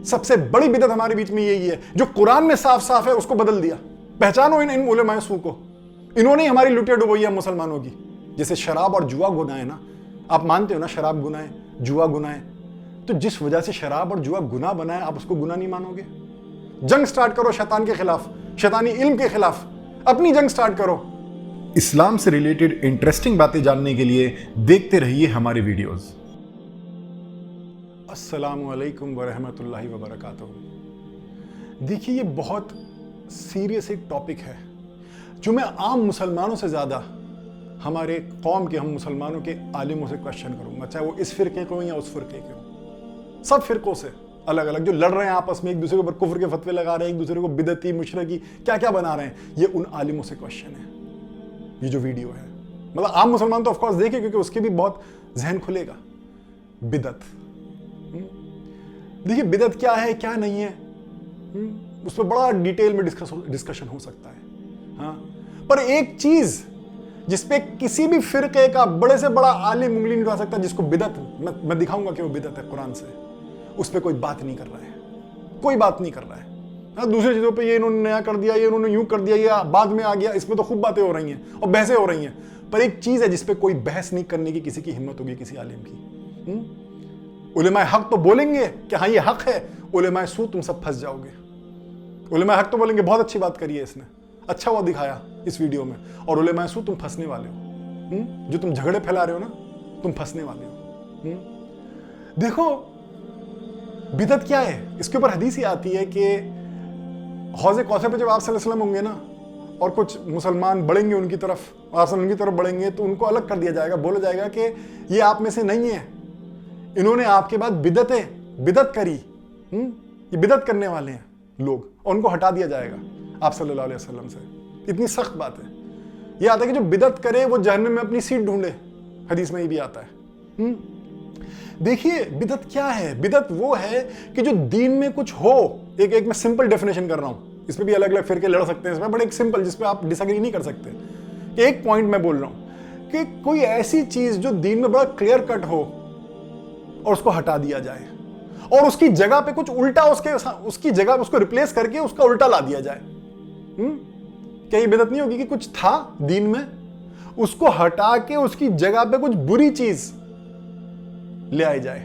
سب سے بڑی بدعت ہمارے بیچ میں یہی ہے جو قرآن میں صاف صاف ہے اس کو بدل دیا. پہچانو ان علماء سو کو. انہوں نے ہماری لٹیا ڈبوئی ہے مسلمانوں کی. جیسے شراب اور جوا گناہ ہے نا, آپ مانتے ہو نا شراب گناہ ہے, جوا گناہ ہے, تو جس وجہ سے شراب اور جوا گناہ بنا ہے آپ اس کو گناہ نہیں مانو گے؟ جنگ سٹارٹ کرو شیطان کے خلاف, شیطانی علم کے خلاف اپنی جنگ سٹارٹ کرو. اسلام سے ریلیٹڈ انٹرسٹنگ باتیں جاننے کے لیے دیکھتے رہیے ہمارے ویڈیوز. السلام علیکم ورحمۃ اللہ وبرکاتہ. دیکھیے یہ بہت سیریس ایک ٹاپک ہے جو میں عام مسلمانوں سے زیادہ ہمارے قوم کے, ہم مسلمانوں کے عالموں سے کوشچن کروں گا, چاہے وہ اس فرقے کے ہوں یا اس فرقے کے ہوں. سب فرقوں سے الگ الگ جو لڑ رہے ہیں آپس میں, ایک دوسرے کے اوپر کفر کے فتوے لگا رہے ہیں, ایک دوسرے کو بدعتی مشرکی کیا کیا بنا رہے ہیں, یہ ان عالموں سے کوشچن ہے یہ جو ویڈیو ہے. مطلب عام مسلمان تو آف کورس دیکھیں کیونکہ اس کے بھی بہت ذہن کھلے گا. بدعت, دیکھیے بدعت کیا ہے کیا نہیں ہے, اس پہ بڑا ڈیٹیل میں ڈسکشن ہو سکتا ہے. ہاں, پر ایک چیز جس پہ کسی بھی فرقے کا بڑے سے بڑا عالم انگلی نہیں اٹھا سکتا, جس کو بدعت میں دکھاؤں گا کہ وہ بدعت ہے قرآن سے, اس پہ کوئی بات نہیں کر رہا ہے, کوئی بات نہیں کر رہا ہے. دوسری چیزوں پہ یہ انہوں نے نیا کر دیا, یہ انہوں نے یوں کر دیا, یہ بعد میں آ گیا, اس پہ تو خوب باتیں ہو رہی ہیں اور بحثیں ہو رہی ہیں. پر ایک چیز ہے جس پہ کوئی بحث نہیں کرنے کی کسی کی ہمت ہوگی کسی عالم کی. علماء حق تو بولیں گے کہ ہاں یہ حق ہے, علماء سو تم سب پھنس جاؤ گے. علماء حق تو بولیں گے بہت اچھی بات کری ہے اس نے, اچھا وہ دکھایا اس ویڈیو میں, اور علماء سو تم پھنسنے والے ہو, جو تم جھگڑے پھیلا رہے ہو نا تم پھنسنے والے ہو. دیکھو بدعت کیا ہے, اس کے اوپر حدیث ہی آتی ہے کہ حوض کوثر پہ جب آپ صلی اللہ علیہ وسلم ہوں گے نا اور کچھ مسلمان بڑھیں گے ان کی طرف, آپ ان کی طرف بڑھیں گے تو ان کو الگ کر دیا جائے گا, بولا جائے گا کہ یہ آپ میں سے نہیں ہے, انہوں نے آپ کے بعد بدعت کری, یہ بدعت کرنے والے ہیں لوگ, اور ان کو ہٹا دیا جائے گا آپ صلی اللہ علیہ وسلم سے. اتنی سخت بات ہے. یہ آتا ہے کہ جو بدعت کرے وہ جہنم میں اپنی سیٹ ڈھونڈے, حدیث میں یہ بھی آتا ہے. دیکھیے بدعت کیا ہے, بدعت وہ ہے کہ جو دین میں کچھ ہو, ایک میں سمپل ڈیفینیشن کر رہا ہوں, اس پہ بھی الگ الگ فرقے لڑ سکتے ہیں اس میں, بٹ ایک سمپل جس پہ آپ ڈس ایگری نہیں کر سکتے, کہ ایک پوائنٹ میں بول رہا ہوں کہ کوئی ایسی چیز جو دین میں بڑا کلیئر کٹ ہو اور اس کو ہٹا دیا جائے اور اس کی جگہ پہ کچھ الٹا اس کی جگہ اس کو ریپلیس کر کے اس کا الٹا لا دیا جائے. کیا یہ بدعت نہیں ہوگی کہ کچھ تھا دین میں اس کو ہٹا کے اس کی جگہ پہ کچھ بری چیز لے آئی جائے؟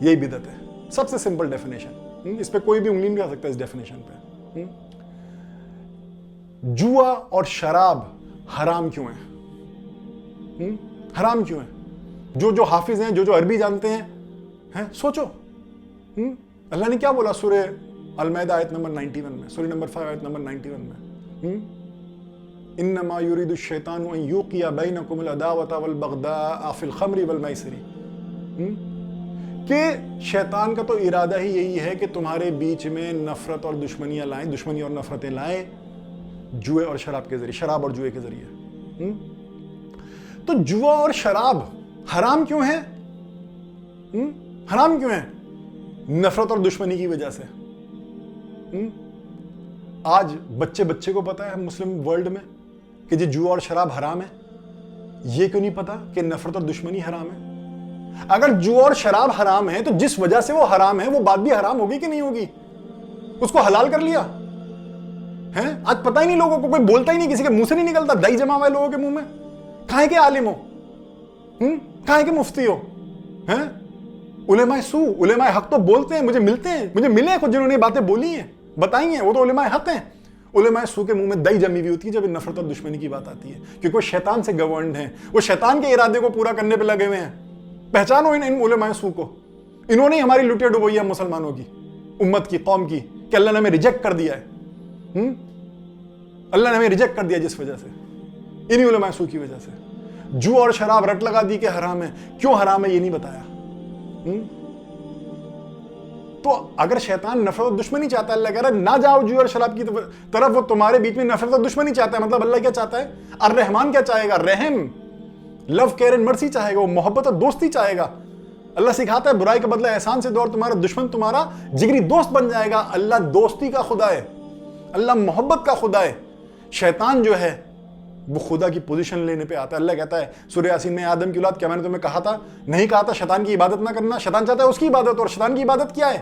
یہی بدعت ہے, سب سے سمپل ڈیفینیشن, اس پہ کوئی بھی انگلی نہیں کر سکتا اس ڈیفینیشن پہ. جوا اور شراب حرام کیوں ہیں؟ حرام کیوں ہیں؟ جو حافظ ہیں, جو عربی جانتے ہیں, سوچو. اللہ نے کیا بولا سورہ المائدہ آیت نمبر 91 میں, سورہ نمبر 5 آیت نمبر 91 میں, انما یرید الشیطان ان یوقع بینکم العداوۃ والبغضاء فی الخمر والمیسر, کہ شیطان کا تو ارادہ ہی یہی ہے کہ تمہارے بیچ میں نفرت اور دشمنیاں لائیں, دشمنی اور نفرتیں لائیں جوئے اور شراب کے ذریعے, شراب اور جوئے کے ذریعے. تو جوا اور شراب حرام کیوں ہے؟ حرام کیوں ہے؟ نفرت اور دشمنی کی وجہ سے. آج بچے کو پتا ہے مسلم ورلڈ میں کہ یہ جوا اور شراب حرام ہے, یہ کیوں نہیں پتا کہ نفرت اور دشمنی حرام ہے؟ اگر جوا اور شراب حرام ہے تو جس وجہ سے وہ حرام ہے وہ بات بھی حرام ہوگی کہ نہیں ہوگی؟ اس کو حلال کر لیا ہے. آج پتہ ہی نہیں لوگوں کو, کوئی بولتا ہی نہیں, کسی کے منہ سے نہیں نکلتا, دہی جمع ہوا ہے لوگوں کے منہ میں. کہاں کے عالم ہو, کہاں کے مفتی ہو, ہیں علماء سو, علماء حق تو بولتے ہیں, مجھے ملتے ہیں, مجھے ملے ہیں خود جنہوں نے باتیں بولی ہیں, بتائی ہیں, وہ تو علماء حق ہیں. علماء سو کے منہ میں دہی جمی ہوئی ہوتی ہے جب نفرت اور دشمنی کی بات آتی ہے, کیونکہ وہ شیطان سے گورنڈ ہیں, وہ شیطان کے ارادے کو پورا کرنے پہ لگے ہوئے ہیں. پہچانو ان علماء سو کو. انہوں نے ہماری لٹیا ڈبوئی ہے مسلمانوں کی, امت کی, قوم کی, کہ اللہ نے ہمیں ریجیکٹ کر دیا ہے. اللہ نے ہمیں ریجیکٹ کر دیا جس وجہ سے, انہی علماء سو کی وجہ سے. جو اور شراب رٹ لگا دی کہ حرام ہے, کیوں حرام ہے یہ نہیں بتایا. تو اگر شیطان نفرت اور دشمنی چاہتا ہے, اللہ کہہ رہا ہے نہ جاؤ جو اور شراب کی طرف, وہ تمہارے بیچ میں نفرت اور دشمنی چاہتا ہے. مطلب اللہ کیا چاہتا ہے؟ الرحمان کیا چاہے گا؟ رحم, لو, کیئر اینڈ مرسی چاہے گا, وہ محبت اور دوستی چاہے گا. اللہ سکھاتا ہے برائی کا بدلہ احسان سے دو, اور تمہارا دشمن تمہارا جگری دوست بن جائے گا. اللہ دوستی کا خدا ہے, اللہ محبت کا خدا ہے. شیطان جو ہے وہ خدا کی پوزیشن لینے پہ آتا ہے. اللہ کہتا ہے سورہ یاسین میں, آدم کی اولاد, کیا میں نے تمہیں کہا تھا, نہیں کہا تھا شیطان کی عبادت نہ کرنا؟ شیطان چاہتا ہے اس کی عبادت, اور شیطان کی عبادت کیا ہے؟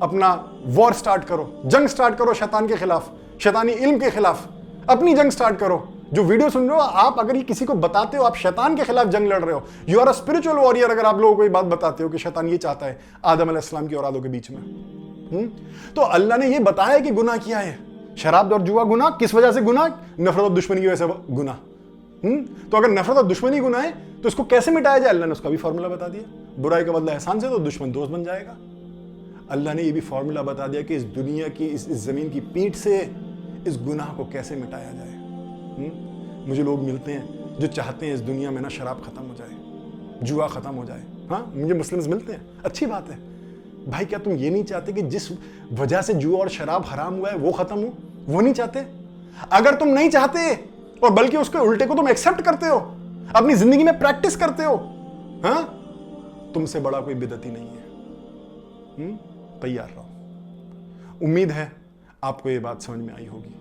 اپنا وار سٹارٹ کرو, جنگ سٹارٹ کرو شیطان کے خلاف, شیطانی علم کے خلاف اپنی جنگ سٹارٹ کرو. جو ویڈیو سن رہے ہو آپ, اگر یہ کسی کو بتاتے ہو آپ شیطان کے خلاف جنگ لڑ رہے ہو, you are a spiritual warrior. اگر آپ لوگوں کو یہ بات بتاتے ہو کہ شیطان یہ چاہتا ہے آدم علیہ السلام کی اولادوں کے بیچ میں, تو اللہ نے یہ بتایا کہ گناہ کیا ہے. شراب اور جوا گناہ, کس وجہ سے گناہ؟ نفرت اور دشمنی کی وجہ سے گناہ. تو اگر نفرت اور دشمنی گناہ ہے تو اس کو کیسے مٹایا جائے؟ اللہ نے اس کا بھی فارمولا بتا دیا. برائی کا بدلہ احسان سے, تو دشمن دوست بن جائے گا. اللہ نے یہ بھی فارمولا بتا دیا کہ اس دنیا کی اس زمین کی پیٹھ سے اس گناہ کو کیسے مٹایا جائے. مجھے لوگ ملتے ہیں جو چاہتے ہیں اس دنیا میں نا شراب ختم ہو جائے, جوا ختم ہو جائے. ہاں مجھے مسلمز ملتے ہیں, اچھی بات ہے بھائی. کیا تم یہ نہیں چاہتے کہ جس وجہ سے جوا اور شراب حرام ہوا ہے وہ ختم ہو؟ وہ نہیں چاہتے. اگر تم نہیں چاہتے اور بلکہ اس کے الٹے کو تم ایکسپٹ کرتے ہو, اپنی زندگی میں پریکٹس کرتے ہو, ہاں تم سے بڑا کوئی بدعتی نہیں ہے. تیار رہو. امید ہے آپ کو یہ بات سمجھ میں آئی ہوگی.